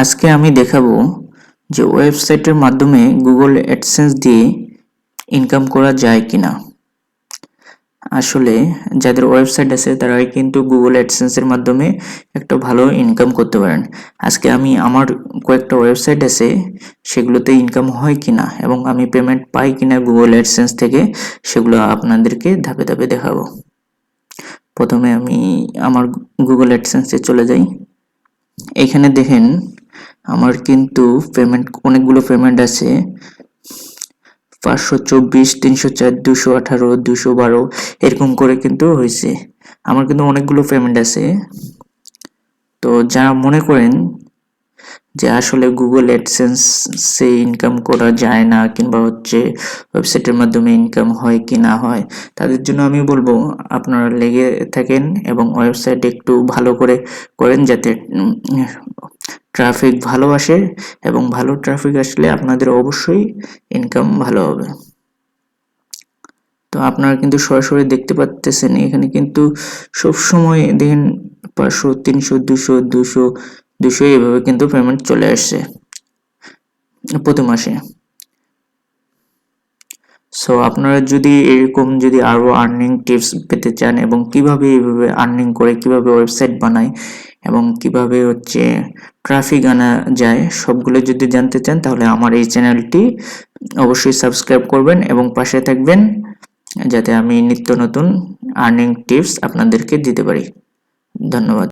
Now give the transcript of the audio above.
আজকে আমি দেখাবো যে ওয়েবসাইটের মাধ্যমে গুগল অ্যাডসেন্স দিয়ে ইনকাম করা যায় কিনা। আসলে যাদের ওয়েবসাইট আছে তারাই কিন্তু গুগল অ্যাডসেন্সের মাধ্যমে একটা ভালো ইনকাম করতে পারেন। আজকে আমি আমার কয়েকটা ওয়েবসাইট আছে সেগুলোতে ইনকাম হয় কিনা এবং আমি পেমেন্ট পাই কিনা গুগল অ্যাডসেন্স থেকে সেগুলো আপনাদেরকে ধাপে ধাপে দেখাবো। প্রথমে আমি আমার গুগল অ্যাডসেন্সে চলে যাই। এখানে দেখেন আমার কিন্তু অনেকগুলো পেমেন্ট আছে, 524, 304, 218, 212 এরকম করে কিন্তু হয়েছে। আমার কিন্তু অনেকগুলো পেমেন্ট আছে। তো যারা মনে করেন যে আসলে গুগল অ্যাডসেন্সে ইনকাম করা যায় না কিংবা ওয়েবসাইটের মাধ্যমে ইনকাম হয় কি না হয়, তাদের জন্য আমি বলবো আপনারা লেগে থাকেন এবং ওয়েবসাইট একটু ভালো করে করেন যাতে ট্রাফিক ভালো আসে, এবং ভালো ট্রাফিক আসলে আপনাদের অবশ্যই ইনকাম ভালো হবে। তো আপনারা কিন্তু সরাসরি দেখতে পাচ্ছেন এখানে কিন্তু সবসময় দেখেন 500, 300, 200, 200, 200 এইভাবে কিন্তু পেমেন্ট চলে আসছে প্রতি মাসে। সো আপনারা যদি এরকম আরো আর্নিং টিপস পেতে চান এবং কিভাবে এইভাবে আর্নিং করে কিভাবে ওয়েবসাইট বানায় এবং কিভাবে ট্রাফিক আনা যায় সবগুলো যদি জানতে চান, তাহলে আমার এই চ্যানেলটি অবশ্যই সাবস্ক্রাইব করবেন এবং পাশে থাকবেন যাতে আমি নিত্য নতুন আর্নিং টিপস আপনাদেরকে দিতে পারি। ধন্যবাদ।